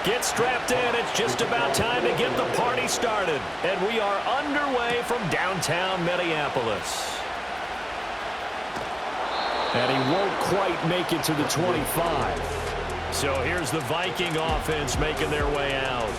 Get strapped in. It's just about time to get the party started. And we are underway from downtown Minneapolis. And he won't quite make it to the 25. So here's the Viking offense making their way out.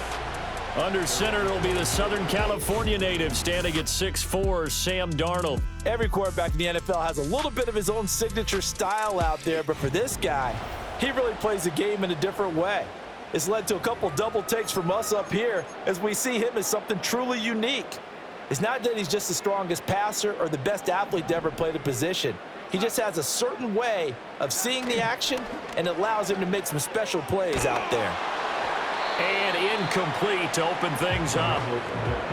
Under center, it'll be the Southern California native standing at 6'4", Sam Darnold. Every quarterback in the NFL has a little bit of his own signature style out there, but for this guy, he really plays the game in a different way. It's led to a couple double takes from us up here as we see him as something truly unique. It's not that he's just the strongest passer or the best athlete to ever play the position. He just has a certain way of seeing the action, and it allows him to make some special plays out there. And incomplete to open things up.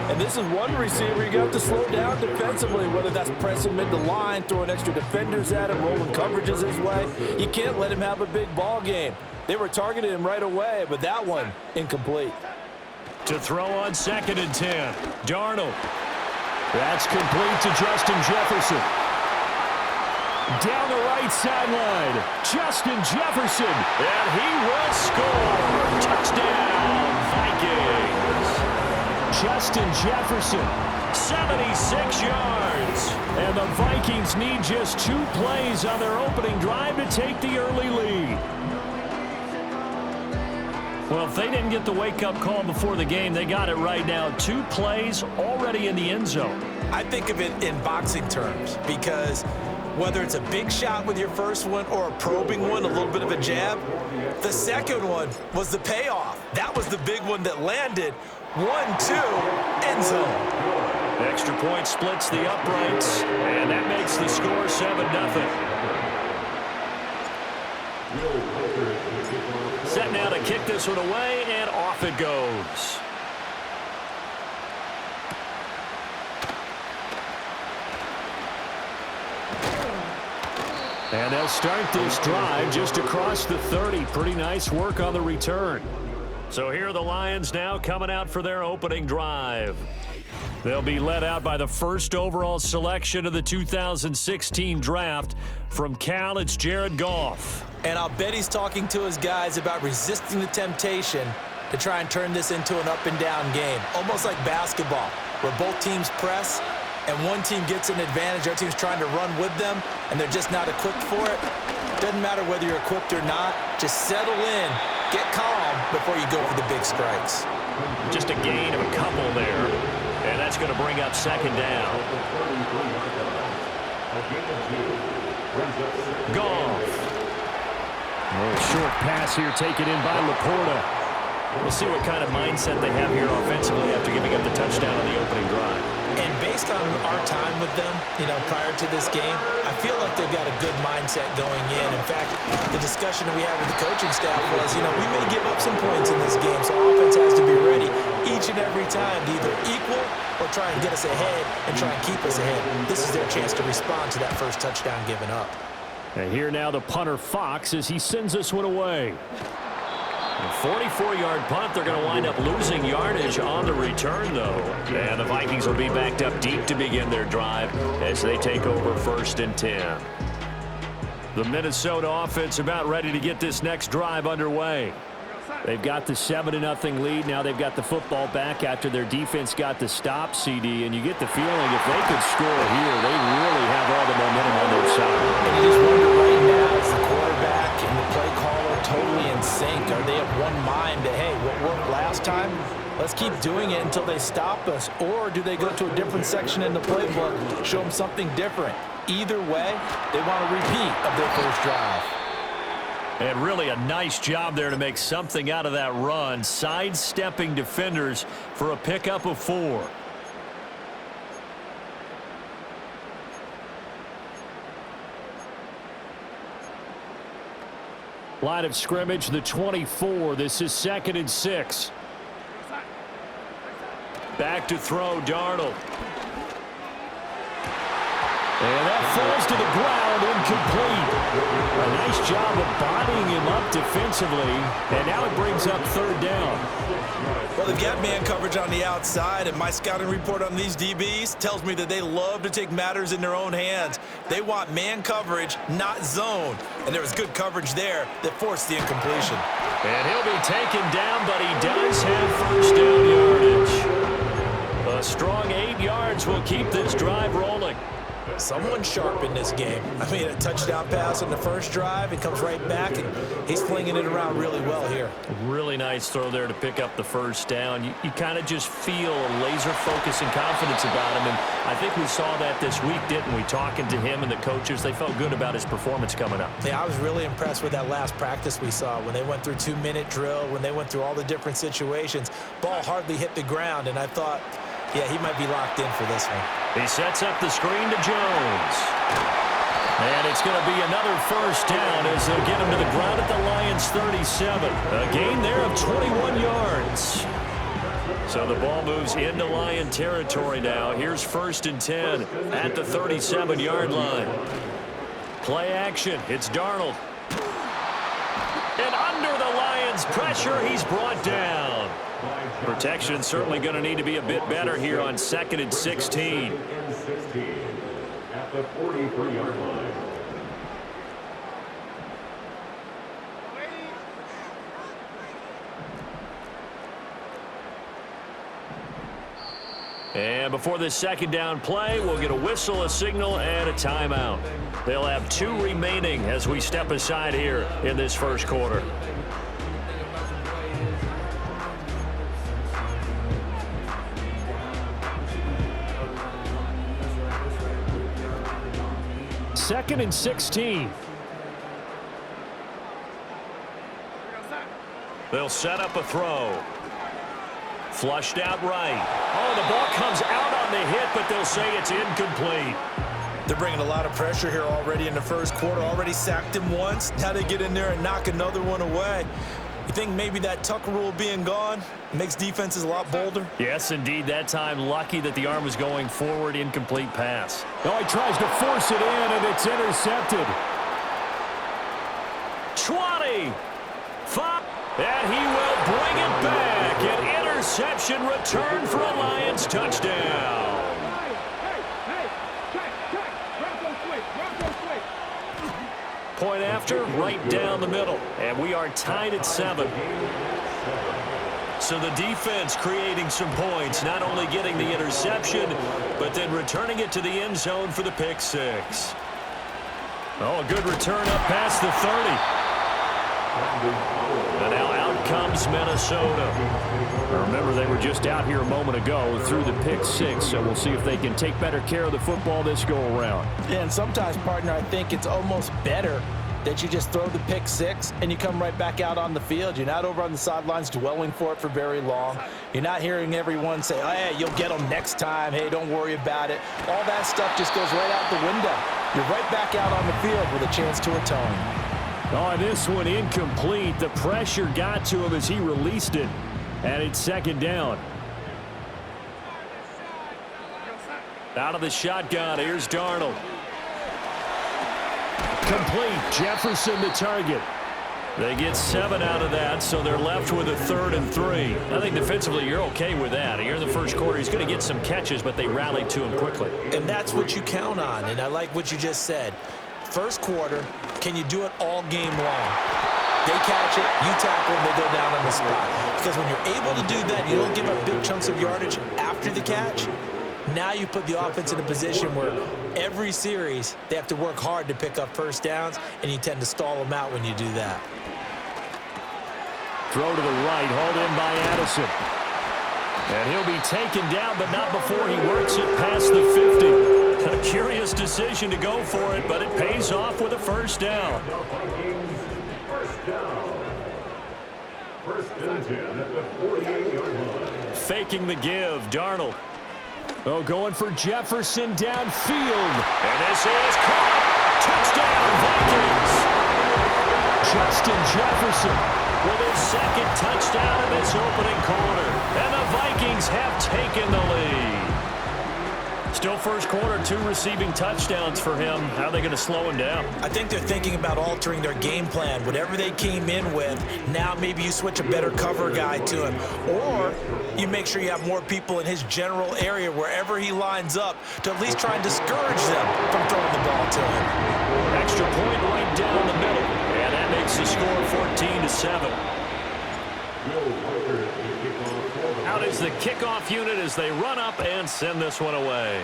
And this is one receiver you got to slow down defensively, whether that's pressing mid the line, throwing extra defenders at him, rolling coverages his way. You can't let him have a big ball game. They were targeting him right away, but that one, incomplete. To throw on 2nd and 10. Darnold. That's complete to Justin Jefferson. Down the right sideline, Justin Jefferson, and he will score. Touchdown, Vikings. Justin Jefferson, 76 yards. And the Vikings need just 2 plays on their opening drive to take the early lead. Well, if they didn't get the wake-up call before the game, they got it right now. 2 plays already in the end zone. I think of it in boxing terms because whether it's a big shot with your first one or a probing one, a little bit of a jab, the second one was the payoff. That was the big one that landed. 1-2, end zone. Extra point splits the uprights, and that makes the score 7-0. Set now to kick this one away, and off it goes. And they'll start this drive just across the 30. Pretty nice work on the return. So here are the Lions now coming out for their opening drive. They'll be led out by the first overall selection of the 2016 draft. From Cal, it's Jared Goff. And I'll bet he's talking to his guys about resisting the temptation to try and turn this into an up-and-down game. Almost like basketball, where both teams press, and one team gets an advantage, our team's trying to run with them, and they're just not equipped for it. Doesn't matter whether you're equipped or not. Just settle in, get calm before you go for the big strikes. Just a gain of a couple there, and that's going to bring up 2nd down. Goff. A short pass here taken in by Laporta. We'll see what kind of mindset they have here offensively after giving up the touchdown on the opening drive. And based on our time with them, prior to this game, I feel like they've got a good mindset going in. In fact, the discussion that we had with the coaching staff was, we may give up some points in this game, so offense has to be ready each and every time to either equal or try and get us ahead and try and keep us ahead. This is their chance to respond to that first touchdown given up. And here now the punter Fox as he sends this one away. A 44-yard punt. They're going to wind up losing yardage on the return, though. And the Vikings will be backed up deep to begin their drive as they take over 1st and 10. The Minnesota offense about ready to get this next drive underway. They've got the 7-0 lead. Now they've got the football back after their defense got the stop, CD. And you get the feeling if they could score here, they really have all the momentum on their side. And you just wonder right now, is the quarterback and the play caller totally in sync? Are they of one mind that, hey, what worked last time, let's keep doing it until they stop us? Or do they go to a different section in the playbook, show them something different? Either way, they want a repeat of their first drive. And really a nice job there to make something out of that run, sidestepping defenders for a pickup of 4. Line of scrimmage, the 24. This is 2nd and 6. Back to throw, Darnold. And that falls to the ground, incomplete. A nice job of bodying him up defensively, and now it brings up third down. Well, they've got man coverage on the outside, and my scouting report on these DBs tells me that they love to take matters in their own hands. They want man coverage, not zone. And there was good coverage there that forced the incompletion. And he'll be taken down, but he does have first down yardage. A strong 8 yards will keep this drive rolling. Someone sharp in this game. I mean, a touchdown pass on the first drive. It comes right back, and he's flinging it around really well here. Really nice throw there to pick up the first down. You kind of just feel a laser focus and confidence about him, and I think we saw that this week, didn't we? Talking to him and the coaches, they felt good about his performance coming up. Yeah, I was really impressed with that last practice we saw when they went through 2-minute drill, when they went through all the different situations. Ball hardly hit the ground, and I thought, yeah, he might be locked in for this one. He sets up the screen to Jones. And it's going to be another first down as they'll get him to the ground at the Lions' 37. A gain there of 21 yards. So the ball moves into Lion territory now. Here's 1st and 10 at the 37-yard line. Play action. It's Darnold. And under the Lions' pressure, he's brought down. Protection certainly going to need to be a bit better here on 2nd and 16. At the 43-yard line. And before this second down play, we'll get a whistle, a signal, and a timeout. They'll have 2 remaining as we step aside here in this first quarter. Second and 16. They'll set up a throw. Flushed out right. Oh, the ball comes out on the hit, but they'll say it's incomplete. They're bringing a lot of pressure here already in the first quarter. Already sacked him once. Now they get in there and knock another one away. You think maybe that Tucker rule being gone makes defenses a lot bolder? Yes, indeed. That time, lucky that the arm was going forward. Incomplete pass. Oh, he tries to force it in, and it's intercepted. 20. 5. And he will bring it back. An interception return for a Lions touchdown. Point after, right down the middle. And we are tied at 7. So the defense creating some points, not only getting the interception, but then returning it to the end zone for the pick 6. Oh, a good return up past the 30. And now out comes Minnesota. Remember, they were just out here a moment ago through the pick 6, so we'll see if they can take better care of the football this go-around. Yeah, and sometimes, partner, I think it's almost better that you just throw the pick 6 and you come right back out on the field. You're not over on the sidelines dwelling for it for very long. You're not hearing everyone say, oh, hey, you'll get them next time. Hey, don't worry about it. All that stuff just goes right out the window. You're right back out on the field with a chance to atone. Oh, this one incomplete. The pressure got to him as he released it. And it's second down. Out of the shotgun, here's Darnold. Complete. Jefferson the target. They get 7 out of that, so they're left with a 3rd and 3. I think defensively you're okay with that. Here in the first quarter, he's going to get some catches, but they rallied to him quickly. And that's what you count on, and I like what you just said. First quarter, can you do it all game long? They catch it, you tackle them, they go down on the spot. Because when you're able to do that, you don't give up big chunks of yardage after the catch. Now you put the offense in a position where every series they have to work hard to pick up first downs, and you tend to stall them out when you do that. Throw to the right, hauled in by Addison. And he'll be taken down, but not before he works it past the 50. A curious decision to go for it, but it pays off with a first down. First and 10 at the 48-yard line. Faking the give, Darnold. Oh, going for Jefferson downfield. And this is caught. Touchdown, Vikings. Justin Jefferson with his 2nd touchdown in this opening quarter. And the Vikings have taken the lead. Still first quarter, 2 receiving touchdowns for him. How are they going to slow him down? I think they're thinking about altering their game plan. Whatever they came in with, now maybe you switch a better cover guy to him. Or you make sure you have more people in his general area wherever he lines up to at least try and discourage them from throwing the ball to him. Extra point right down the middle. And that makes the score 14-7. Out is the kickoff unit as they run up and send this one away.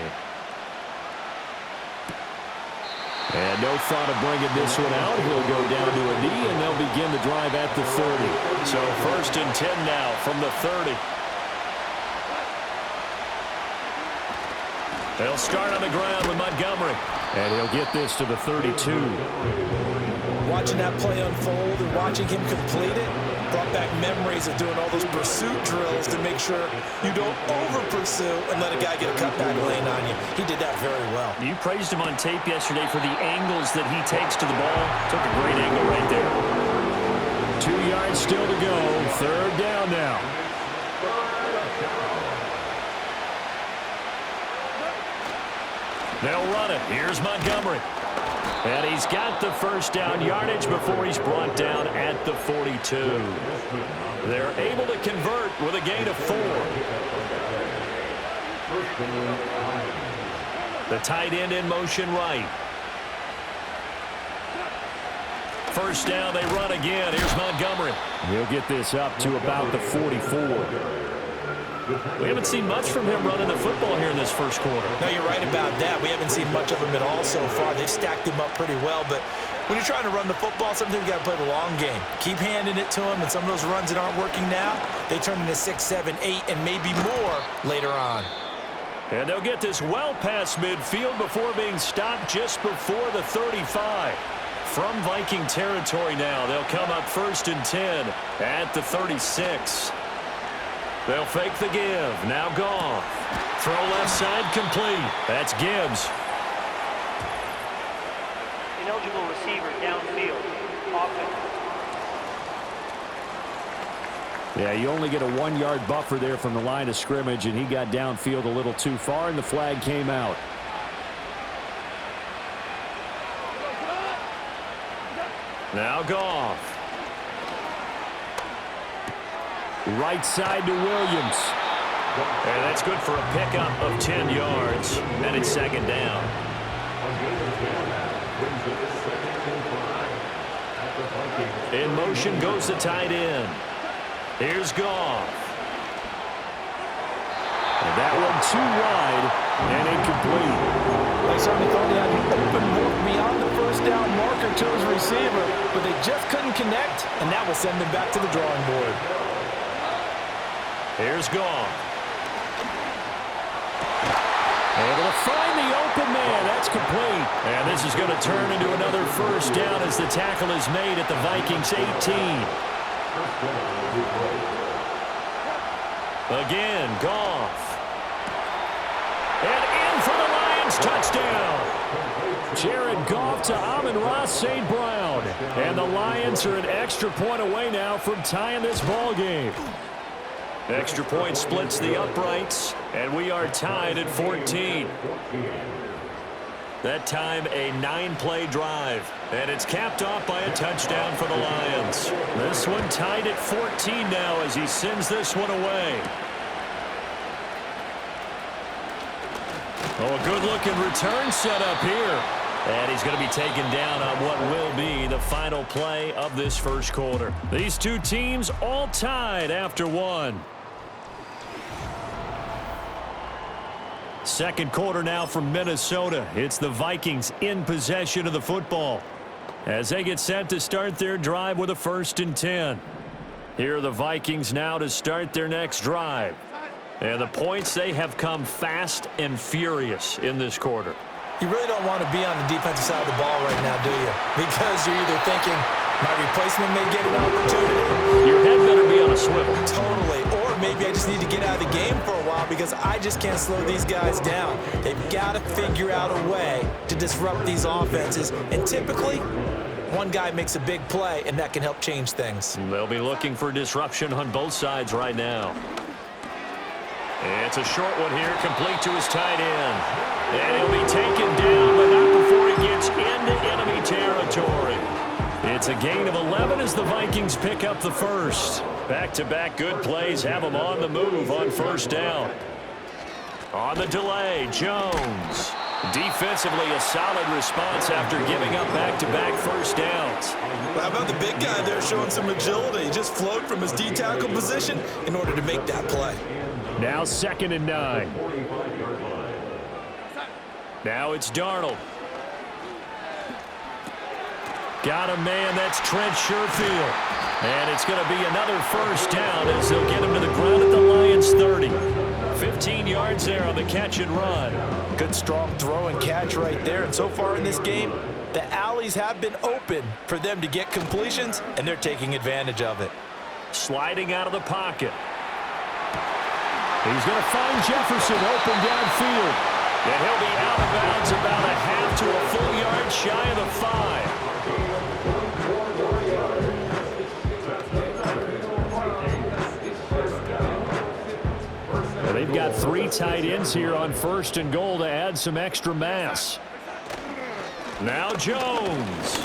And no thought of bringing this one out. He'll go down to a knee, and they'll begin the drive at the 30. So 1st and 10 now from the 30. They'll start on the ground with Montgomery. And he'll get this to the 32. Watching that play unfold and watching him complete it brought back memories of doing all those pursuit drills to make sure you don't over-pursue and let a guy get a cutback lane on you. He did that very well. You praised him on tape yesterday for the angles that he takes to the ball. Took a great angle right there. 2 yards still to go. 3rd down now. They'll run it. Here's Montgomery. And he's got the 1st down yardage before he's brought down at the 42. They're able to convert with a gain of 4. The tight end in motion right. 1st down, they run again. Here's Montgomery. He'll get this up to about the 44. We haven't seen much from him running the football here in this 1st quarter. No, you're right about that. We haven't seen much of him at all so far. They've stacked him up pretty well, but when you're trying to run the football, sometimes you got to play the long game. Keep handing it to him, and some of those runs that aren't working now, they turn into 6, 7, 8, and maybe more later on. And they'll get this well past midfield before being stopped just before the 35. From Viking territory now, they'll come up 1st and 10 at the 36. They'll fake the give. Now Goff. Throw left side complete. That's Gibbs. Ineligible receiver downfield. Offense. Yeah, you only get a 1-yard buffer there from the line of scrimmage, and he got downfield a little too far, and the flag came out. Now Goff. Right side to Williams. And that's good for a pickup of 10 yards. And it's 2nd down. In motion goes the tight end. Here's Goff. And that one too wide and incomplete. They certainly thought they had an open look beyond the 1st down marker to his receiver, but they just couldn't connect, and that will send them back to the drawing board. Here's Goff. Able to find the open man. That's complete. And this is going to turn into another 1st down as the tackle is made at the Vikings 18. Again, Goff. And in for the Lions touchdown. Jared Goff to Amon-Ra St. Brown. And the Lions are an extra point away now from tying this ball game. Extra point splits the uprights, and we are tied at 14. That time a 9-play drive, and it's capped off by a touchdown for the Lions. This one tied at 14 now as he sends this one away. Oh, a good-looking return set up here. And he's going to be taken down on what will be the final play of this 1st quarter. These two teams all tied after 1. 2nd quarter now from Minnesota. It's the Vikings in possession of the football as they get set to start their drive with a 1st and 10. Here are the Vikings now to start their next drive. And the points, they have come fast and furious in this quarter. You really don't want to be on the defensive side of the ball right now, do you? Because you're either thinking, my replacement may get an opportunity. Your head better be on a swivel. Totally. Or maybe I just need to get out of the game for a while because I just can't slow these guys down. They've got to figure out a way to disrupt these offenses. And typically, one guy makes a big play, and that can help change things. They'll be looking for disruption on both sides right now. It's a short one here, complete to his tight end. And he'll be taken down, but not before he gets into enemy territory. It's a gain of 11 as the Vikings pick up the first. Back-to-back good plays have them on the move on first down. On the delay, Jones. Defensively, a solid response after giving up back-to-back first downs. How about the big guy there showing some agility? He just flowed from his D-tackle position in order to make that play. Now 2nd and 9. Now it's Darnold. Got a man, that's Trent Sherfield. And it's going to be another first down as they'll get him to the ground at the Lions' 30. 15 yards there on the catch and run. Good strong throw and catch right there. And so far in this game, the alleys have been open for them to get completions, and they're taking advantage of it. Sliding out of the pocket. He's going to find Jefferson open downfield. And he'll be out of bounds about a half to a full yard shy of the 5. They've got 3 tight ends here on 1st and goal to add some extra mass. Now Jones.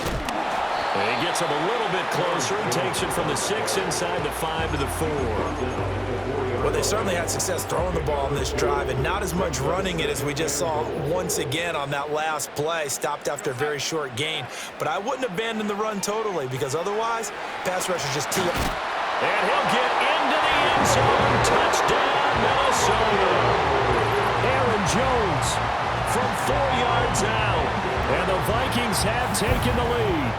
And he gets him a little bit closer and takes it from the 6 inside the 5 to the 4. Well, they certainly had success throwing the ball on this drive and not as much running it as we just saw once again on that last play. Stopped after a very short gain. But I wouldn't abandon the run totally because otherwise, pass rushers just tee up. And he'll get into the end zone. Touchdown, Minnesota. Aaron Jones from 4 yards out. And the Vikings have taken the lead.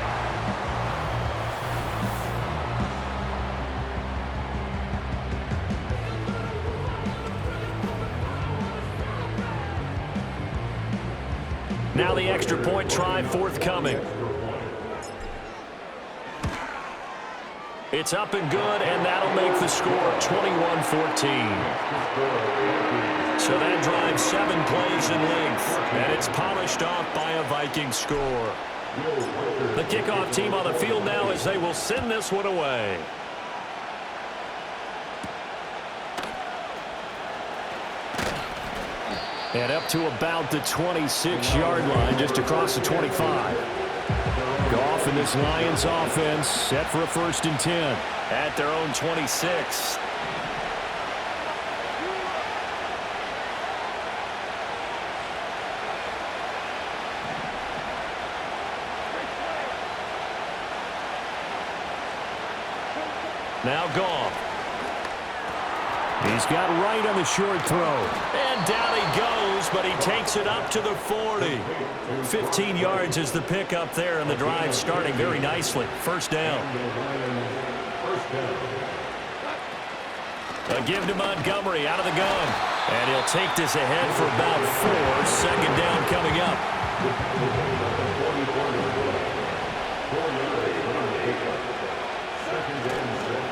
Now the extra point try forthcoming. It's up and good, and that'll make the score 21-14. So that drives 7 plays in length, and it's polished off by a Viking score. The kickoff team on the field now as they will send this one away. And up to about the 26-yard line, just across the 25. Goff and this Lions offense set for a 1st and 10 at their own 26. Now Goff. He's got right on the short throw. And down he goes, but he takes it up to the 40. 15 yards is the pickup there, and the drive starting very nicely. First down. A give to Montgomery out of the gun. And he'll take this ahead for about 4. Second down coming up.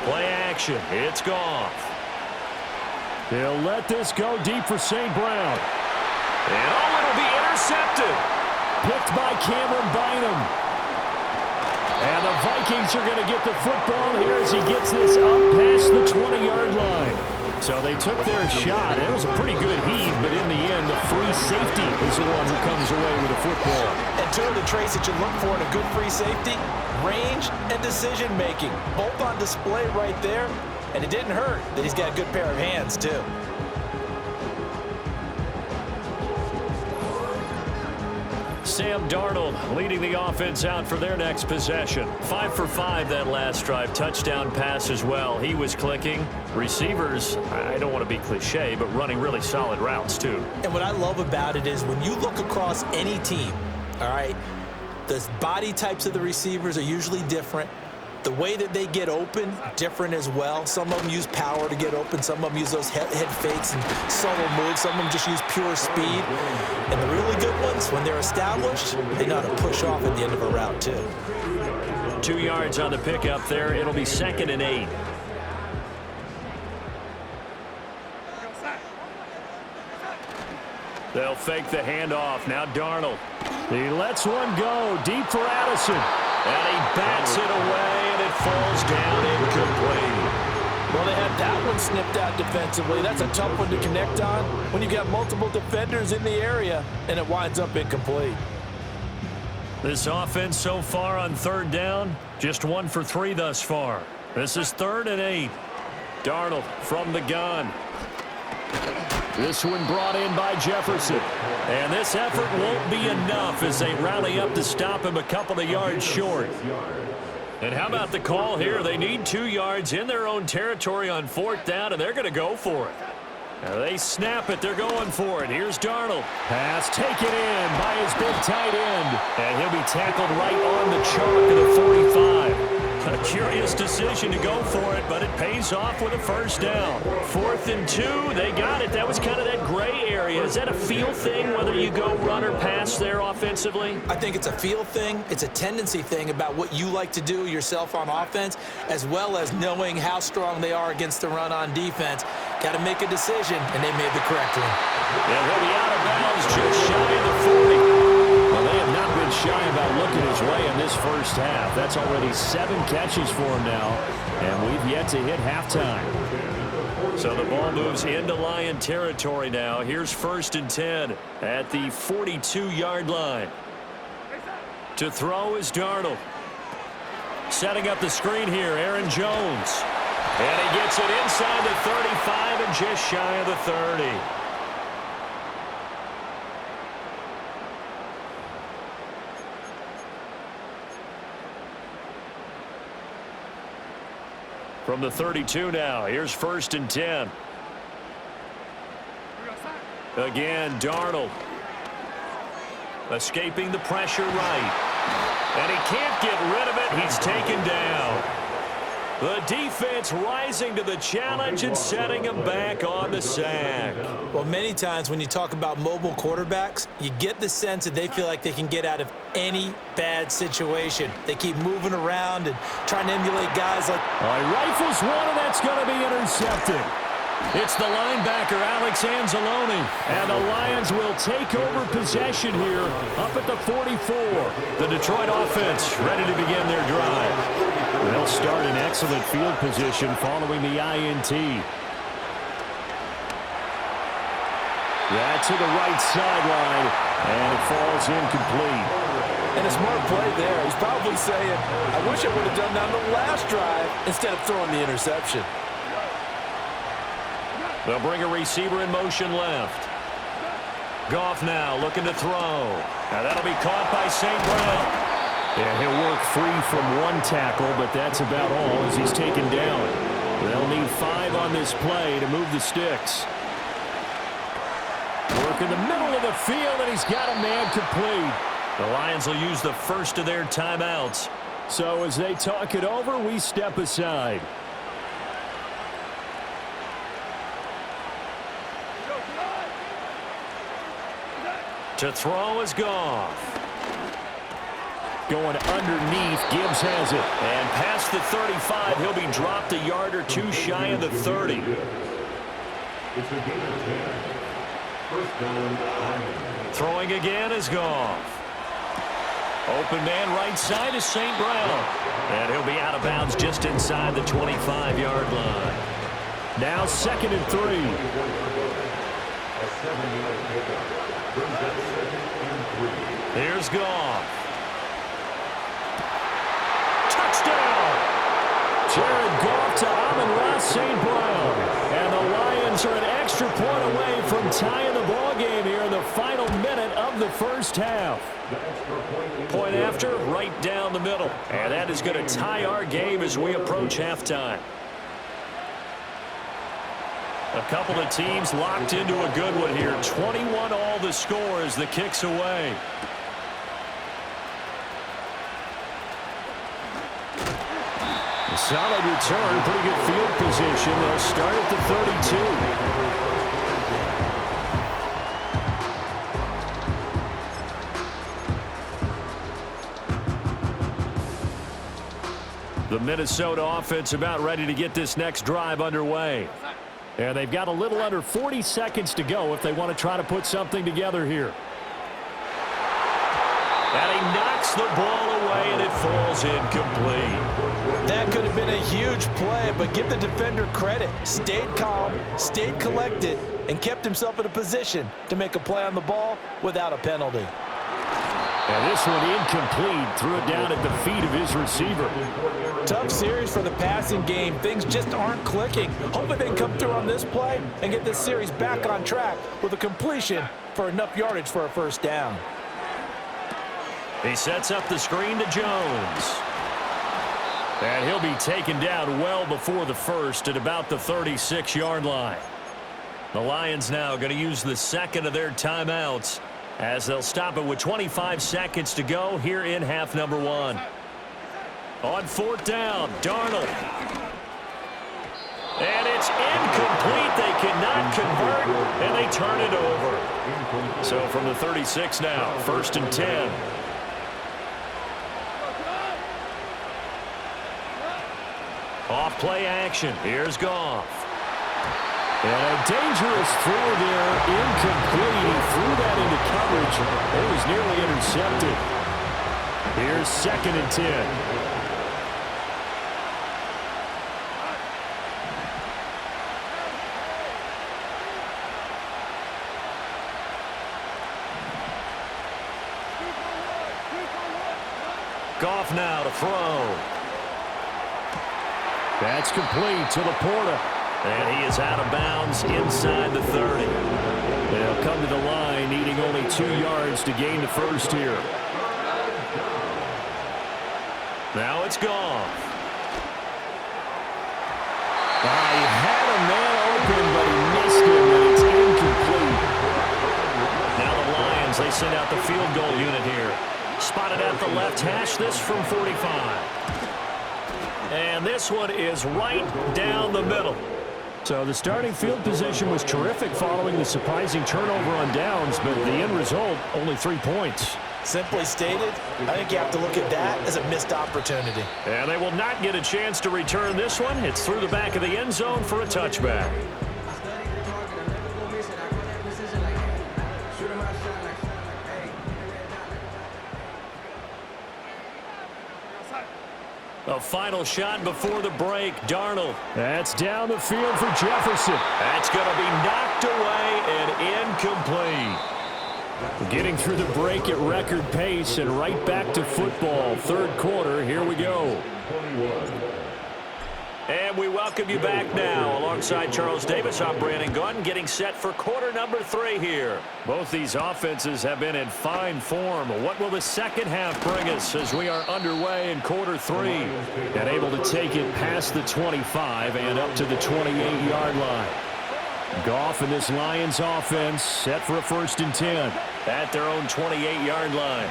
Play action. It's Goff. They'll let this go deep for St. Brown. And it'll be intercepted. Picked by Cameron Bynum. And the Vikings are going to get the football here as he gets this up past the 20-yard line. So they took their shot. It was a pretty good heave, but in the end, the free safety is the one who comes away with the football. And 2 of the traits that you look for in a good free safety, range and decision-making. Both on display right there. And it didn't hurt that he's got a good pair of hands, too. Sam Darnold leading the offense out for their next possession. 5 for 5 that last drive. Touchdown pass as well. He was clicking. Receivers, I don't want to be cliche, but running really solid routes, too. And what I love about it is when you look across any team, all right, the body types of the receivers are usually different. The way that they get open, different as well. Some of them use power to get open. Some of them use those head fakes and subtle moves. Some of them just use pure speed. And the really good ones, when they're established, they know how to push off at the end of a route, too. 2 yards on the pickup there. It'll be 2nd and 8. They'll fake the handoff. Now Darnold. He lets one go deep for Addison. And he bats it away, and it falls down incomplete. Well, they had that one snipped out defensively. That's a tough one to connect on when you've got multiple defenders in the area, and it winds up incomplete. This offense so far on third down, just 1 for 3 thus far. This is 3rd and 8. Darnold from the gun. This one brought in by Jefferson. And this effort won't be enough as they rally up to stop him a couple of yards short. And how about the call here? They need 2 yards in their own territory on 4th down, and they're going to go for it. Now they snap it. They're going for it. Here's Darnold. Pass taken in by his big tight end. And he'll be tackled right on the chalk of the 45. A curious decision to go for it, but it pays off with a first down. 4th and 2. They got it. That was kind of that gray area. Is that a feel thing, whether you go run or pass there offensively? I think it's a feel thing. It's a tendency thing about what you like to do yourself on offense, as well as knowing how strong they are against the run on defense. Got to make a decision, and they made the correct one. Yeah, he'll be out of bounds just shy of the 40. Well, they have not been shy about looking his way in this first half. That's already 7 catches for him now, and we've yet to hit halftime. So the ball moves into Lion territory now. Here's 1st and 10 at the 42-yard line. To throw is Darnold. Setting up the screen here, Aaron Jones. And he gets it inside the 35 and just shy of the 30. From the 32 now, here's 1st and 10. Again, Darnold. Escaping the pressure right. And he can't get rid of it. He's taken down. The defense rising to the challenge and setting him back on the sack. Well, many times when you talk about mobile quarterbacks, you get the sense that they feel like they can get out of any bad situation. They keep moving around and trying to emulate guys like... All right, rifles one, and that's going to be intercepted. It's the linebacker, Alex Anzalone, and the Lions will take over possession here up at the 44. The Detroit offense ready to begin their drive. They'll start in excellent field position following the INT. Yeah, to the right sideline, and it falls incomplete. And a smart play there. He's probably saying, I wish I would have done that on the last drive instead of throwing the interception. They'll bring a receiver in motion left. Goff now looking to throw. Now that'll be caught by St. Brown. Yeah, he'll work free from one tackle, but that's about all as he's taken down. They'll need 5 on this play to move the sticks. Work in the middle of the field, and he's got a man complete. The Lions will use the first of their timeouts. So as they talk it over, we step aside. To throw is Goff. Going underneath, Gibbs has it. And past the 35, he'll be dropped a yard or 2 shy of the 30. Throwing again is Goff. Open man right side is St. Brown. And he'll be out of bounds just inside the 25-yard line. Now 2nd and 3. Here's Goff. Touchdown! Jared Goff to Amon-Ra St. Brown. And the Lions are an extra point away from tying the ball game here in the final minute of the first half. Point after, right down the middle. And that is going to tie our game as we approach halftime. A couple of teams locked into a good one here. 21 all the score as the kick's away. A solid return, pretty good field position. They'll start at the 32. The Minnesota offense about ready to get this next drive underway. And they've got a little under 40 seconds to go if they want to try to put something together here. And he knocks the ball away, and it falls incomplete. That could have been a huge play, but give the defender credit. Stayed calm, stayed collected, and kept himself in a position to make a play on the ball without a penalty. And this one incomplete. Threw it down at the feet of his receiver. Tough series for the passing game. Things just aren't clicking. Hoping they can come through on this play and get this series back on track with a completion for enough yardage for a first down. He sets up the screen to Jones. And he'll be taken down well before the first at about the 36-yard line. The Lions now going to use the second of their timeouts as they'll stop it with 25 seconds to go here in half number one. On fourth down, Darnold. And it's incomplete. They cannot convert, and they turn it over. So from the 36 now, first and 10. Off play action. Here's Goff. And a dangerous throw there, incomplete. He threw that into coverage. It was nearly intercepted. Here's second and 10. Goff now to throw. That's complete to Laporta. And he is out of bounds inside the 30. They'll come to the line needing only 2 yards to gain the first here. Now it's Goff. He had a man open, but he missed him, and it's incomplete. Now the Lions, they send out the field goal unit here. Spotted at the left hash, this from 45. And this one is right down the middle. So the starting field position was terrific following the surprising turnover on downs, but the end result, only 3 points. Simply stated, I think you have to look at that as a missed opportunity. And they will not get a chance to return this one. It's through the back of the end zone for a touchback. A final shot before the break. Darnold. That's down the field for Jefferson. That's going to be knocked away and incomplete. Getting through the break at record pace and right back to football. Third quarter, here we go. And we welcome you back now. Alongside Charles Davis, I'm Brandon Gunn, getting set for quarter number 3 here. Both these offenses have been in fine form. What will the second half bring us as we are underway in quarter 3? And able to take it past the 25 and up to the 28-yard line. Goff and this Lions offense set for a first and 10 at their own 28-yard line.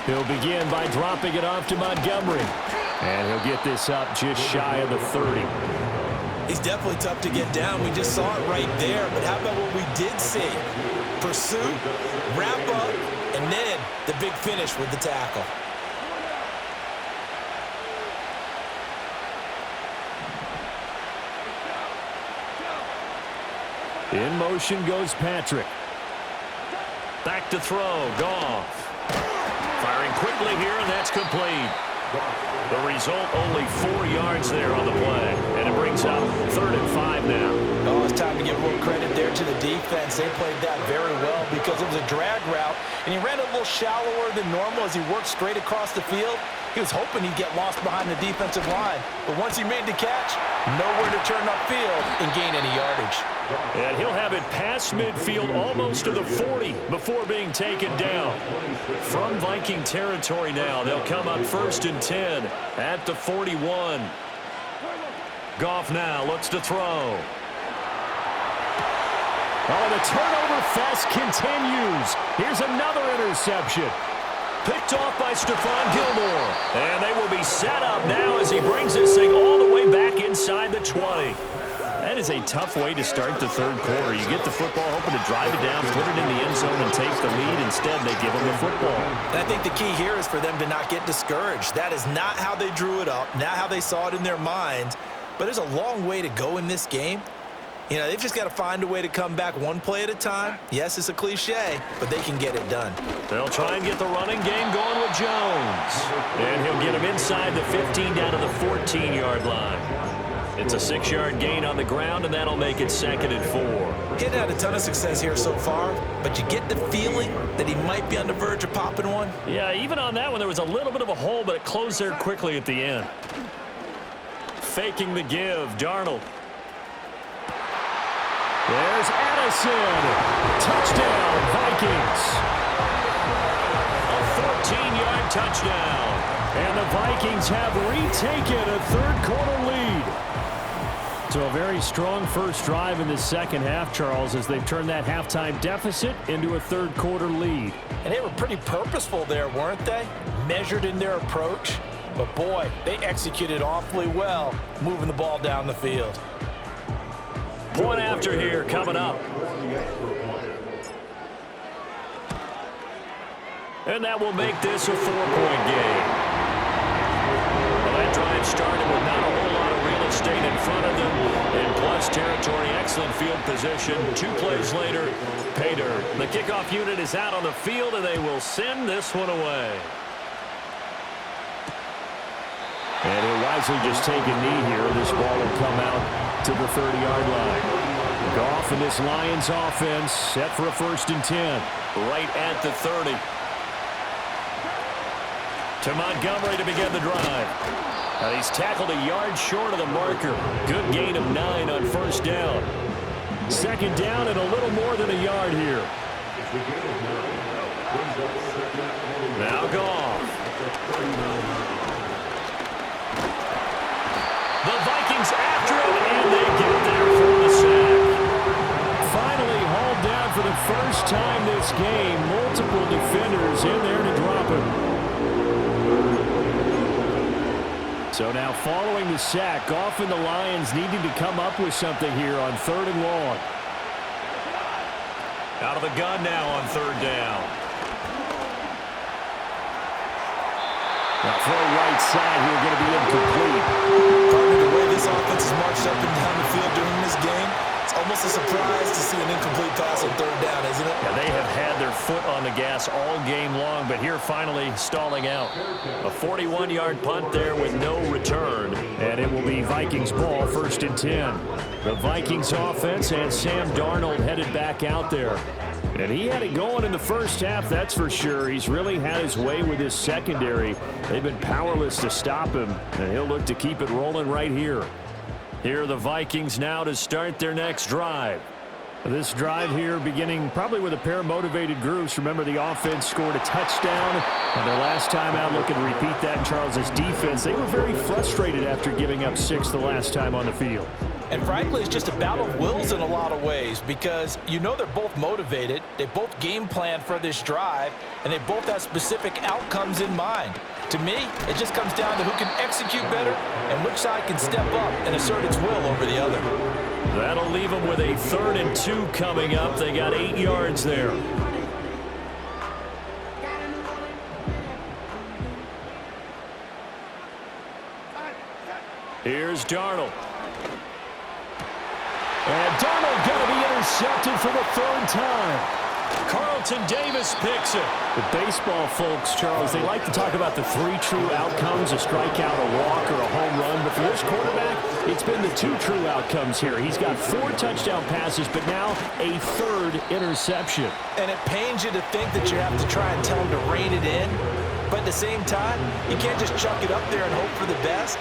He'll begin by dropping it off to Montgomery. And he'll get this up just shy of the 30. He's definitely tough to get down. We just saw it right there. But how about what we did see? Pursuit, wrap up, and then the big finish with the tackle. In motion goes Patrick. Back to throw. Goff. Firing quickly here, and that's complete. The result, only 4 yards there on the play. And it brings up 3rd and 5 now. Oh, it's time to give a little credit there to the defense. They played that very well because it was a drag route, and he ran a little shallower than normal as he worked straight across the field. He was hoping he'd get lost behind the defensive line. But once he made the catch, nowhere to turn upfield and gain any yardage. And he'll have it past midfield almost to the 40 before being taken down. From Viking territory now, they'll come up 1st and 10 at the 41. Goff now looks to throw. Oh, the turnover fest continues. Here's another interception. Picked off by Stephon Gilmore. And they will be set up now as he brings this thing all the way back inside the 20. That is a tough way to start the third quarter. You get the football, hoping to drive it down, put it in the end zone, and take the lead. Instead, they give them the football. And I think the key here is for them to not get discouraged. That is not how they drew it up, not how they saw it in their minds. But there's a long way to go in this game. You know, they've just got to find a way to come back one play at a time. Yes, it's a cliche, but they can get it done. They'll try and get the running game going with Jones. And he'll get him inside the 15 down to the 14-yard line. It's a 6-yard gain on the ground, and that'll make it 2nd and 4. He's had a ton of success here so far, but you get the feeling that he might be on the verge of popping one. Yeah, even on that one, there was a little bit of a hole, but it closed there quickly at the end. Faking the give, Darnold. There's Addison. Touchdown, Vikings. A 14-yard touchdown. And the Vikings have retaken a third-quarter lead. So a very strong first drive in the second half, Charles, as they've turned that halftime deficit into a third-quarter lead. And they were pretty purposeful there, weren't they? Measured in their approach. But, boy, they executed awfully well moving the ball down the field. Point after here coming up. And that will make this a 4-point game. Well, that drive started with not a whole lot of real estate in front of them. In plus territory, excellent field position. 2 plays later, pay dirt. The kickoff unit is out on the field, and they will send this one away. And he'll wisely just take a knee here. This ball will come out to the 30-yard line. Goff and this Lions offense set for a 1st and 10. Right at the 30. To Montgomery to begin the drive. Now he's tackled a yard short of the marker. Good gain of 9 on 1st down. 2nd down and a little more than a yard here. Now Goff. The Vikings after him, and they get there for the sack. Finally hauled down for the first time this game. Multiple defenders in there to drop him. So now following the sack, Goff and the Lions needing to come up with something here on 3rd and long. Out of the gun now on 3rd down. Now throw right side here, going to be incomplete. Partner, the way this offense has marched up and down the field during this game, it's almost a surprise to see an incomplete pass on 3rd down, isn't it? Yeah, they have had their foot on the gas all game long, but here finally stalling out. A 41-yard punt there with no return, and it will be Vikings ball, 1st and 10. The Vikings offense and Sam Darnold headed back out there. And he had it going in the first half, that's for sure. He's really had his way with his secondary. They've been powerless to stop him, and he'll look to keep it rolling right here. Here are the Vikings now to start their next drive. This drive here beginning probably with a pair of motivated groups. Remember, the offense scored a touchdown, and their last time out looking to repeat that in Charles' defense. They were very frustrated after giving up 6 the last time on the field. And frankly, it's just a battle of wills in a lot of ways because you know they're both motivated, they both game plan for this drive, and they both have specific outcomes in mind. To me, it just comes down to who can execute better and which side can step up and assert its will over the other. That'll leave them with a 3rd and 2 coming up. They got 8 yards there. Here's Darnold. And Darnold going to be intercepted for the 3rd time. Carlton Davis picks it. The baseball folks, Charles, they like to talk about the 3 true outcomes, a strikeout, a walk, or a home run. But for this quarterback, it's been the 2 true outcomes here. He's got 4 touchdown passes, but now a 3rd interception. And it pains you to think that you have to try and tell him to rein it in. But at the same time, you can't just chuck it up there and hope for the best.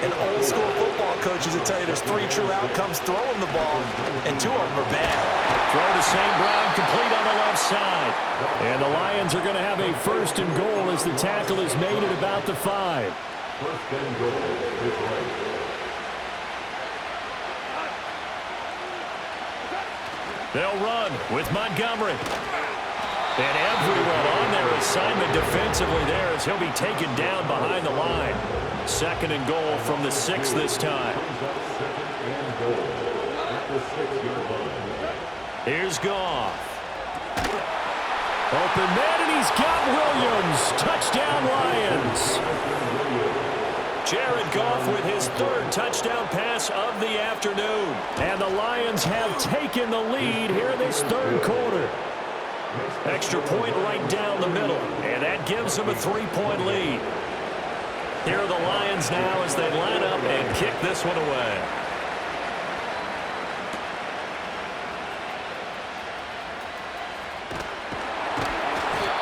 And old school football coaches will tell you there's 3 true outcomes throwing the ball, and 2 of them are bad. Throw to St. Brown, complete on the left side. And the Lions are going to have a 1st and goal as the tackle is made at about the 5. 1st and goal. They'll run with Montgomery. And everyone on their assignment defensively there as he'll be taken down behind the line. 2nd and goal from the 6 this time. Here's Goff. Open man, and he's got Williams. Touchdown, Lions. Jared Goff off with his third touchdown pass of the afternoon. And the Lions have taken the lead here in this third quarter. Extra point right down the middle, and that gives them a 3-point lead. Here are the Lions now as they line up and kick this one away.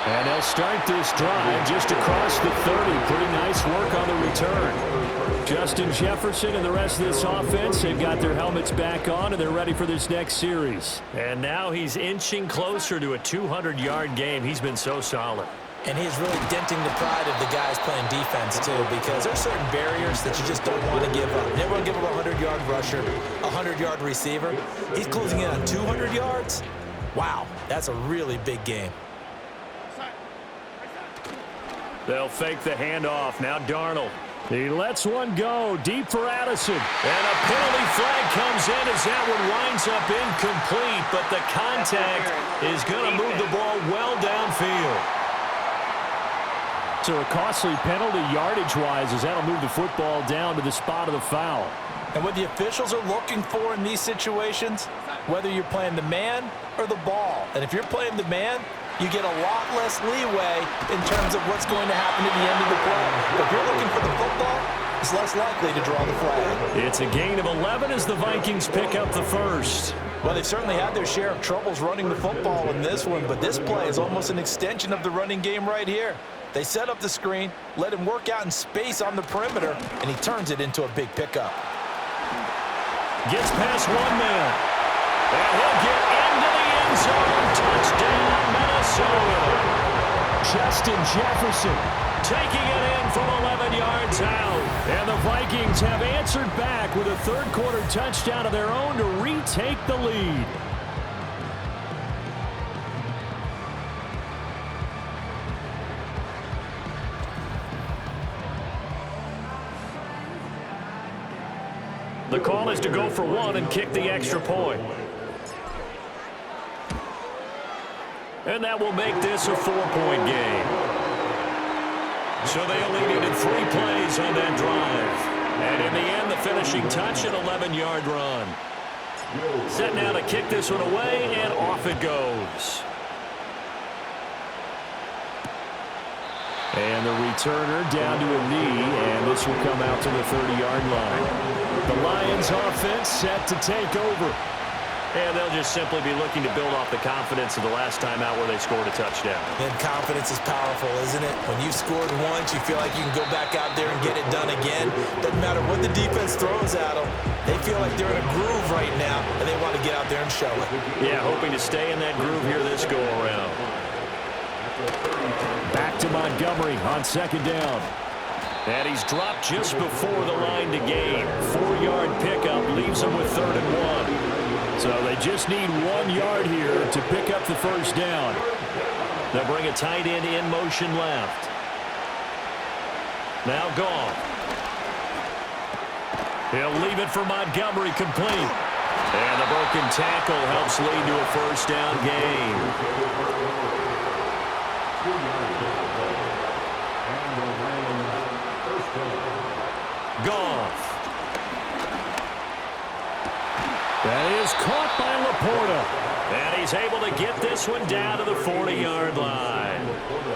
And they'll start this drive just across the 30. Pretty nice work on the return. Justin Jefferson and the rest of this offense have got their helmets back on, and they're ready for this next series. And now he's inching closer to a 200-yard game. He's been so solid. And he's really denting the pride of the guys playing defense, too, because there are certain barriers that you just don't want to give up. Never want to give up a 100-yard rusher, a 100-yard receiver. He's closing in on 200 yards. Wow, that's a really big game. They'll fake the handoff. Now Darnold. He lets one go deep for Addison. And a penalty flag comes in as that one winds up incomplete, but the contact is going to move the ball well downfield. So a costly penalty yardage-wise as that'll move the football down to the spot of the foul. And what the officials are looking for in these situations, whether you're playing the man or the ball, and if you're playing the man, you get a lot less leeway in terms of what's going to happen at the end of the play. But if you're looking for the football, it's less likely to draw the flag. It's a gain of 11 as the Vikings pick up the first. Well, they've certainly had their share of troubles running the football in this one, but this play is almost an extension of the running game right here. They set up the screen, let him work out in space on the perimeter, and he turns it into a big pickup. Gets past one man. And he'll get into the end zone. Touchdown, Minnesota. Justin Jefferson taking it in from 11 yards out. And the Vikings have answered back with a third-quarter touchdown of their own to retake the lead. The call is to go for one and kick the extra point. And that will make this a 4-point game. So they'll lead it in 3 plays on that drive. And in the end, the finishing touch, an 11-yard run. Set now to kick this one away, and off it goes. And the returner down to a knee, and this will come out to the 30-yard line. The Lions offense set to take over. And they'll just simply be looking to build off the confidence of the last time out where they scored a touchdown. And confidence is powerful, isn't it? When you've scored once, you feel like you can go back out there and get it done again. Doesn't matter what the defense throws at them. They feel like they're in a groove right now, and they want to get out there and show it. Yeah, hoping to stay in that groove here this go-around. Back to Montgomery on second down. And he's dropped just before the line to gain. 4-yard pickup leaves him with 3rd and 1. So they just need 1 yard here to pick up the first down. They'll bring a tight end in motion left. Now Goff. He'll leave it for Montgomery complete. And the broken tackle helps lead to a first down gain. Goff. That is caught by Laporta. And he's able to get this one down to the 40-yard line.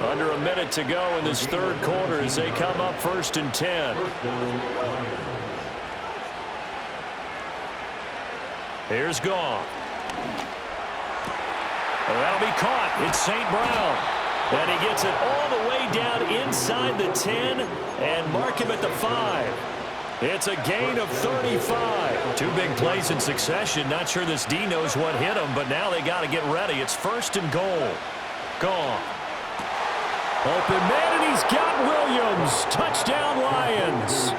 Under a minute to go in this third quarter as they come up 1st and 10. Here's Goff. That'll be caught. It's St. Brown. And he gets it all the way down inside the 10 and mark him at the 5. It's a gain of 35. 2 big plays in succession. Not sure this D knows what hit him, but now they got to get ready. It's 1st and goal. Gone. Open man, and he's got Williams. Touchdown, Lions.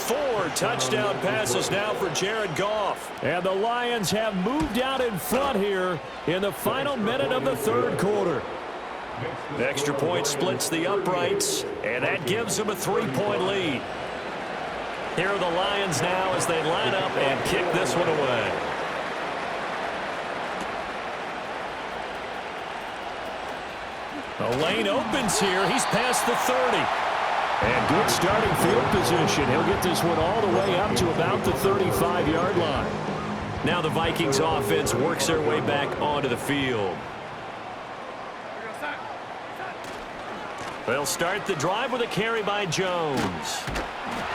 4 touchdown passes now for Jared Goff. And the Lions have moved out in front here in the final minute of the third quarter. Extra point splits the uprights, and that gives them a 3-point lead. Here are the Lions now as they line up and kick this one away. The lane opens here. He's past the 30. And good starting field position. He'll get this one all the way up to about the 35-yard line. Now the Vikings offense works their way back onto the field. They'll start the drive with a carry by Jones.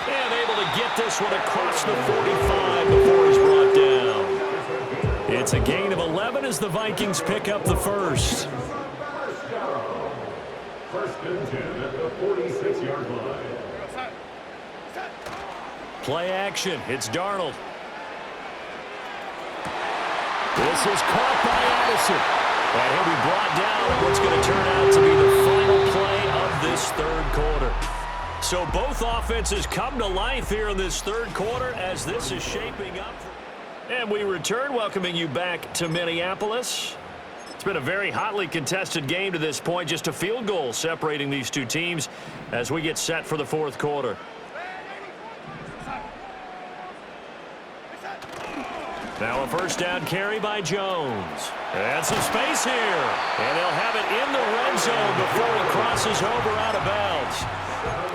And able to get this one across the 45 before he's brought down. It's a gain of 11 as the Vikings pick up the first. First and 10 at the 46-yard line. Play action. It's Darnold. This is caught by Addison. And he'll be brought down on what's going to turn out to be the final play of this third quarter. So both offenses come to life here in this third quarter as this is shaping up. And we return, welcoming you back to Minneapolis. It's been a very hotly contested game to this point. Just a field goal separating these two teams as we get set for the fourth quarter. Now a first down carry by Jones. And some space here. And they'll have it in the red zone before he crosses over out of bounds.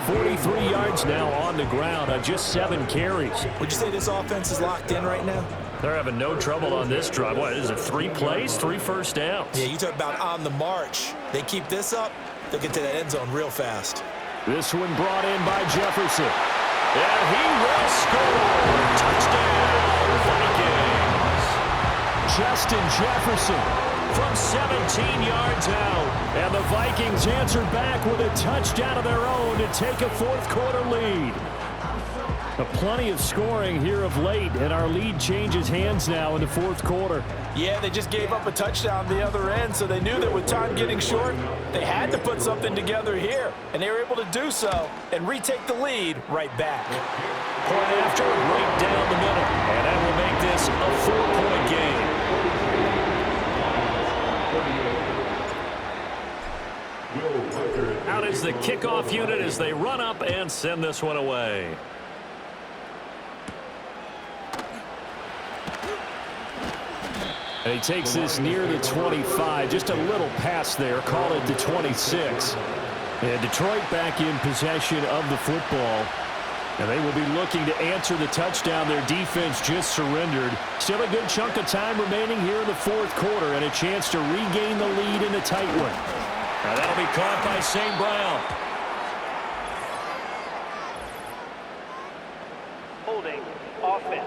43 yards now on the ground on just 7 carries. Would you say this offense is locked in right now? They're having no trouble on this drive. What is it, 3 plays, 3 first downs? Yeah, you talk about on the march. They keep this up, they'll get to that end zone real fast. This one brought in by Jefferson. And he will score. Touchdown, Vikings. Justin Jefferson from 17 yards out. And the Vikings answer back with a touchdown of their own to take a fourth quarter lead. Plenty of scoring here of late, and our lead changes hands now in the fourth quarter. Yeah, they just gave up a touchdown the other end, so they knew that with time getting short, they had to put something together here, and they were able to do so and retake the lead right back. Point after, right down the middle, and that will make this a 4-point game. Out is the kickoff unit as they run up and send this one away. And he takes this near the 25, just a little pass there, call it the 26. And Detroit back in possession of the football. And they will be looking to answer the touchdown their defense just surrendered. Still a good chunk of time remaining here in the fourth quarter and a chance to regain the lead in a tight one. Now that'll be caught by St. Brown. Holding offense.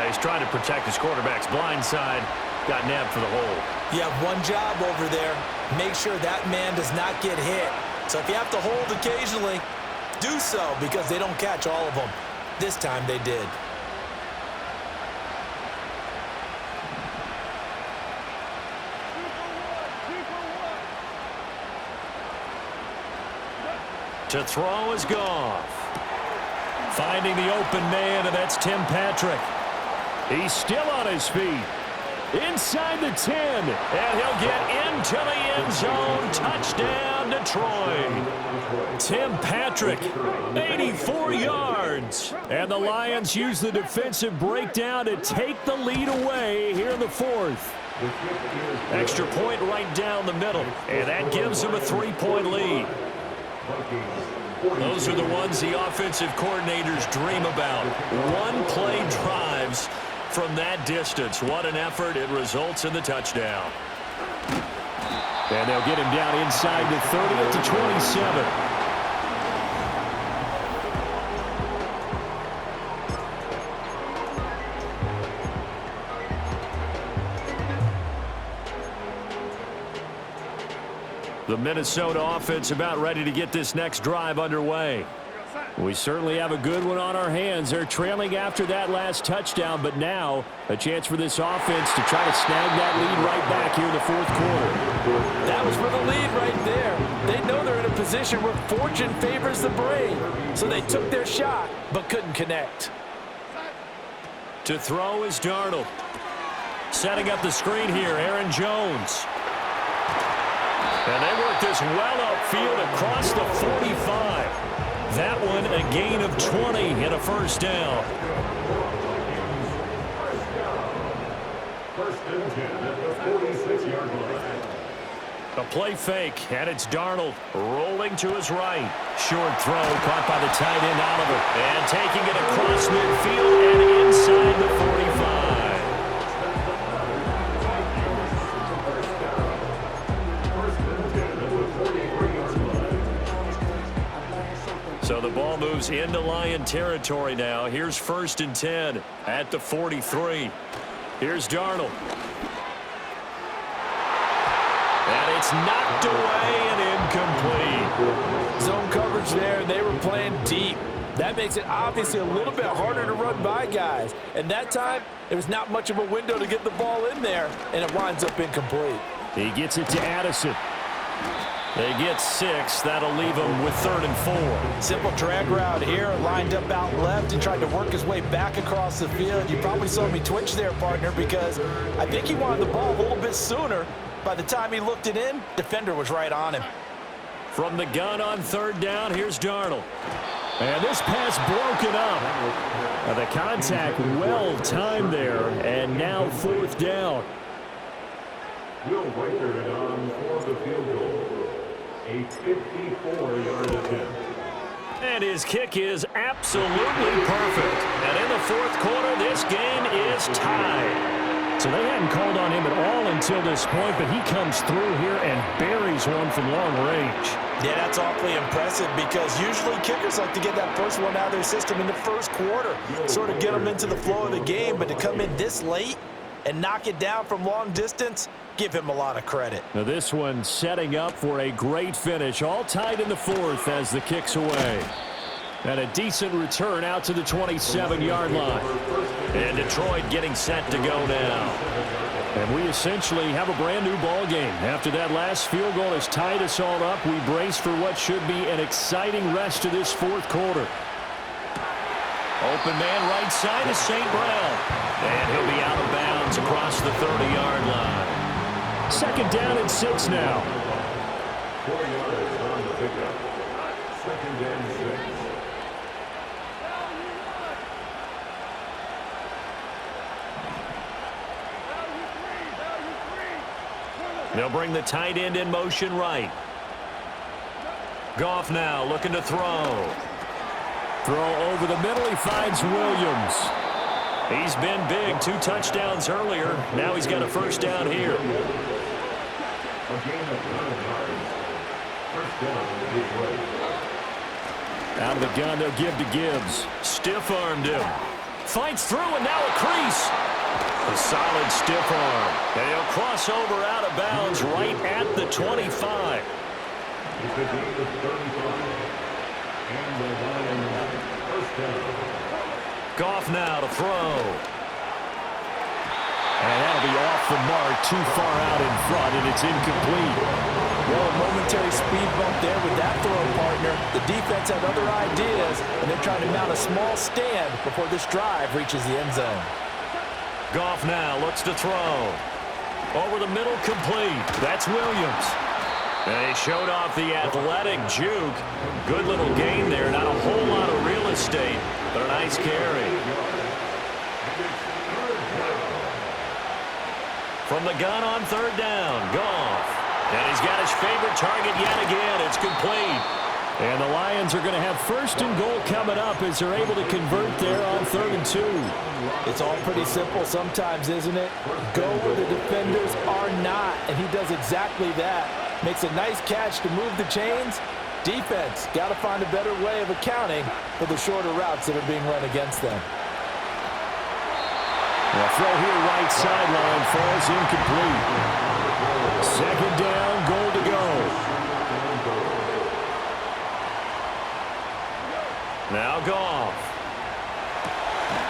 He's trying to protect his quarterback's blind side. Got nabbed for the hole. You have one job over there. Make sure that man does not get hit. So if you have to hold occasionally, do so because they don't catch all of them. This time they did. To throw is Goff. Finding the open man, and that's Tim Patrick. He's still on his feet. Inside the 10, and he'll get into the end zone. Touchdown, Detroit. Tim Patrick, 84 yards. And the Lions use the defensive breakdown to take the lead away here in the fourth. Extra point right down the middle, and that gives them a 3-point lead. Those are the ones the offensive coordinators dream about. One-play drives from that distance. What an effort. It results in the touchdown. And they'll get him down inside the 30 at the 27. The Minnesota offense about ready to get this next drive underway. We certainly have a good one on our hands. They're trailing after that last touchdown, but now a chance for this offense to try to snag that lead right back here in the fourth quarter. That was for the lead right there. They know they're in a position where fortune favors the brave, so they took their shot but couldn't connect. To throw is Darnold. Setting up the screen here, Aaron Jones. And they work this well upfield across the 45. That one a gain of 20 and a first down. First and 10 at the 46-yard line. A play fake, and it's Darnold rolling to his right. Short throw caught by the tight end Oliver. And taking it across midfield and inside the 45. So the ball moves into Lion territory now. Here's 1st and 10 at the 43. Here's Darnold. And it's knocked away and incomplete. Zone coverage there, and they were playing deep. That makes it obviously a little bit harder to run by guys. And that time, it was not much of a window to get the ball in there, and it winds up incomplete. He gets it to Addison. They get 6. That'll leave him with 3rd and 4. Simple drag route here, lined up out left and tried to work his way back across the field. You probably saw me twitch there, partner, because I think he wanted the ball a little bit sooner. By the time he looked it in, defender was right on him. From the gun on 3rd down, here's Darnold. And this pass broken up. The contact well timed there, and now 4th down. Will Reichard on for the field goal. A 54-yard attempt. And his kick is absolutely perfect. And in the 4th quarter, this game is tied. So they hadn't called on him at all until this point, but he comes through here and buries one from long range. Yeah, that's awfully impressive because usually kickers like to get that first one out of their system in the 1st quarter, sort of get them into the flow of the game, but to come in this late and knock it down from long distance, give him a lot of credit. Now this one setting up for a great finish, all tied in the 4th as the kick's away. And a decent return out to the 27-yard line. And Detroit getting set to go now. And we essentially have a brand new ball game. After that last field goal has tied us all up, we brace for what should be an exciting rest of this 4th quarter. Open man right side is St. Brown. And he'll be out of bounds across the 30-yard line. 2nd down and 6 now. 4 yards on the pickup. 2nd and 6. They'll bring the tight end in motion right. Goff now looking to throw. Throw over the middle. He finds Williams. He's been big. 2 touchdowns earlier. Now he's got a 1st down here. A gain of 9 yards. 1st down, Detroit. Out of the gun, they'll give to Gibbs. Stiff-armed him. Fights through, and now a crease. A solid stiff arm. And he'll cross over out of bounds right at the 25. It's a gain of 35. And the Lions 1st down. Goff now to throw. And that'll be off the mark, too far out in front, and it's incomplete. Well, a momentary speed bump there with that throw, partner. The defense had other ideas, and they're trying to mount a small stand before this drive reaches the end zone. Goff now looks to throw. Over the middle, complete. That's Williams. And he showed off the athletic juke. Good little gain there. Not a whole lot of real estate, but a nice carry. From the gun on 3rd down, Goff. And he's got his favorite target yet again. It's complete. And the Lions are going to have 1st and goal coming up as they're able to convert there on 3rd and 2. It's all pretty simple sometimes, isn't it? Go where the defenders are not, and he does exactly that. Makes a nice catch to move the chains. Defense got to find a better way of accounting for the shorter routes that are being run against them. The throw here right sideline falls incomplete. 2nd down, goal to go. Now Goff.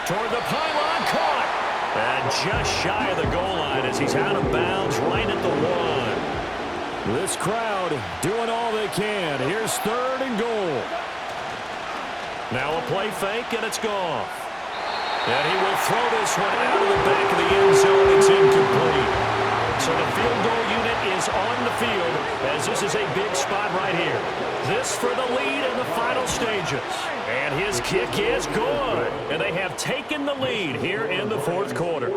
Toward the pylon, caught. And just shy of the goal line as he's out of bounds right at the 1. This crowd doing all they can. Here's 3rd and goal. Now a play fake, and it's Goff. And he will throw this one out of the back of the end zone. It's incomplete. So the field goal unit is on the field as this is a big spot right here. This for the lead in the final stages. And his kick is good. And they have taken the lead here in the 4th quarter.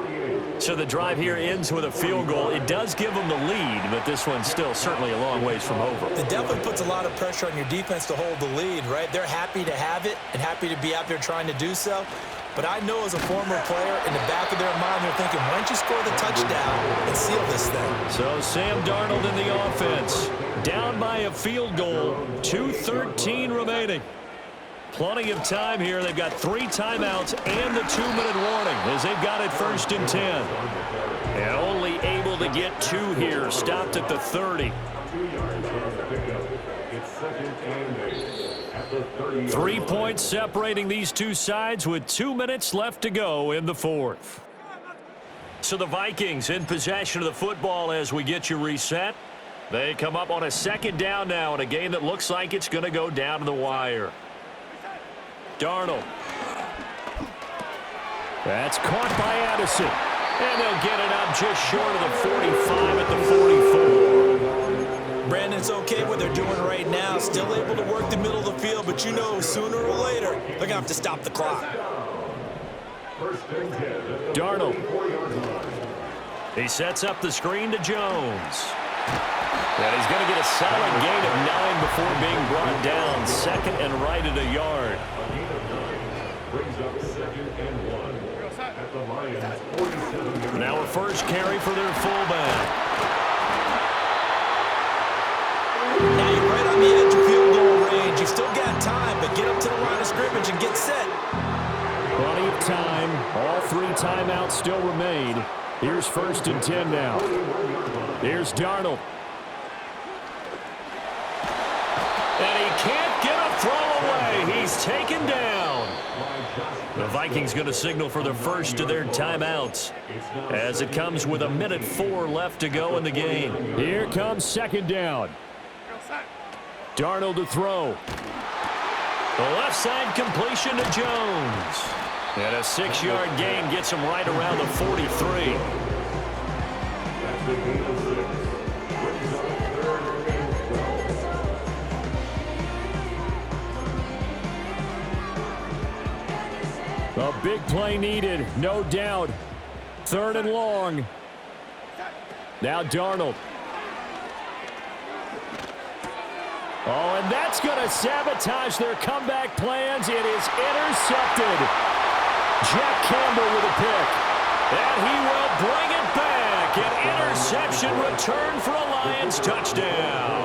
So the drive here ends with a field goal. It does give them the lead, but this one's still certainly a long ways from over. It definitely puts a lot of pressure on your defense to hold the lead, right? They're happy to have it and happy to be out there trying to do so. But I know as a former player, in the back of their mind, they're thinking, why don't you score the touchdown and seal this thing? So Sam Darnold in the offense. Down by a field goal. 2:13 remaining. Plenty of time here. They've got 3 timeouts and the 2-minute warning as they've got it 1st and 10. And only able to get 2 here. Stopped at the 30. 3 points separating these two sides with 2 minutes left to go in the 4th. So the Vikings in possession of the football as we get you reset. They come up on a 2nd down now in a game that looks like it's going to go down to the wire. Darnold. That's caught by Addison. And they'll get it up just short of the 45 at the 44. Brandon, it's okay what they're doing right now. Still able to work the middle of the field, but you know sooner or later they're going to have to stop the clock. Darnold. He sets up the screen to Jones. And he's going to get a solid gain of 9 before being brought down. 2nd and right at a yard. Now a first carry for their fullback. Now you're right on the edge of field goal range. You've still got time, but get up to the line of scrimmage and get set. Plenty of time. All 3 timeouts still remain. Here's 1st and 10 now. Here's Darnold. And he can't get a throw away. He's taken down. The Vikings going to signal for the first of their timeouts as it comes with 1:04 left to go in the game. Here comes 2nd down. Darnold to throw. The left side completion to Jones. And a 6-yard gain gets him right around the 43. A big play needed, no doubt. 3rd and long. Now Darnold. Oh, and that's going to sabotage their comeback plans. It is intercepted. Jack Campbell with a pick. And he will bring it back. An interception return for a Lions touchdown.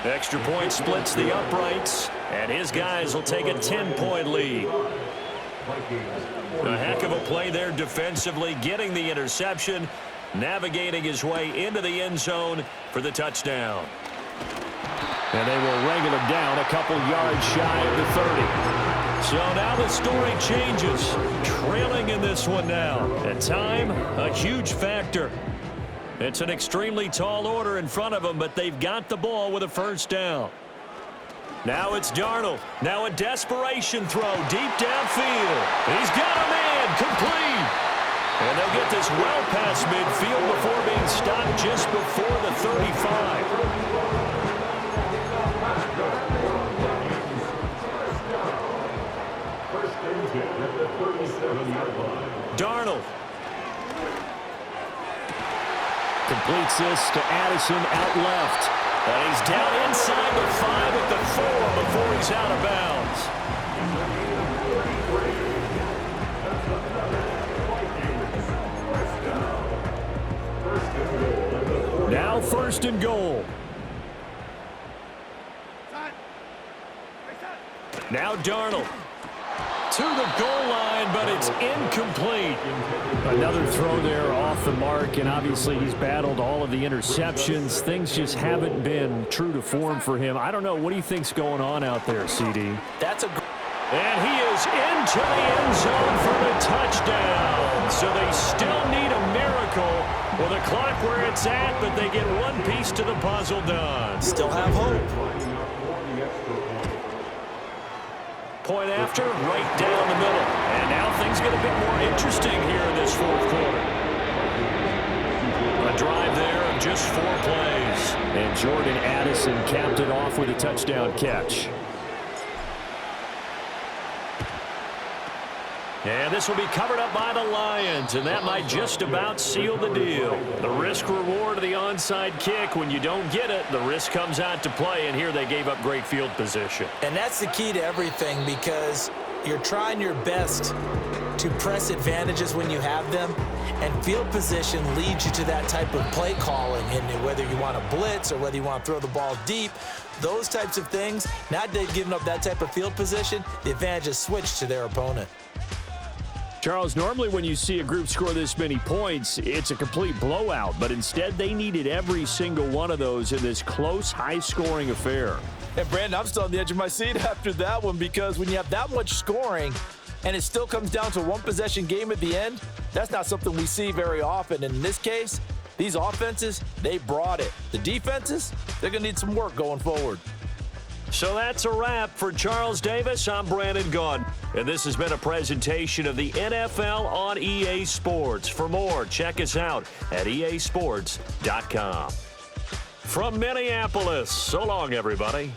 Extra point splits the uprights, and his guys will take a 10-point lead. A heck of a play there defensively, getting the interception, navigating his way into the end zone for the touchdown. And they will wrangle him down a couple yards shy of the 30. So now the story changes. Trailing in this one now. At time, a huge factor. It's an extremely tall order in front of them, but they've got the ball with a 1st down. Now it's Darnold. Now a desperation throw deep downfield. He's got a man complete. And they'll get this well past midfield before being stopped just before the 35. Darnold. Completes this to Addison out left. And he's down inside the 5 at the 4 before he's out of bounds. Now 1st and goal. Now Darnold. To the goal line, but it's incomplete. Another throw there off the mark, and obviously he's battled all of the interceptions. Things just haven't been true to form for him. I don't know. What do you think's going on out there, CD? That's a... And he is into the end zone for the touchdown. So they still need a miracle with the clock where it's at, but they get one piece to the puzzle done. Still have hope. Point after, right down the middle. And now things get a bit more interesting here in this 4th quarter. A drive there of just 4 plays. And Jordan Addison capped it off with a touchdown catch. And this will be covered up by the Lions, and that might just about seal the deal. The risk reward of the onside kick, when you don't get it, the risk comes out to play, and here they gave up great field position. And that's the key to everything, because you're trying your best to press advantages when you have them, and field position leads you to that type of play calling, and whether you want to blitz or whether you want to throw the ball deep, those types of things. Now they've given up that type of field position, the advantage is switched to their opponent. Charles, normally when you see a group score this many points, it's a complete blowout, but instead they needed every single one of those in this close, high-scoring affair. And Brandon, I'm still on the edge of my seat after that one, because when you have that much scoring and it still comes down to a one-possession game at the end, that's not something we see very often. And in this case, these offenses, they brought it. The defenses, they're going to need some work going forward. So that's a wrap for Charles Davis. I'm Brandon Gaudin, and this has been a presentation of the NFL on EA Sports. For more, check us out at easports.com. From Minneapolis, so long, everybody.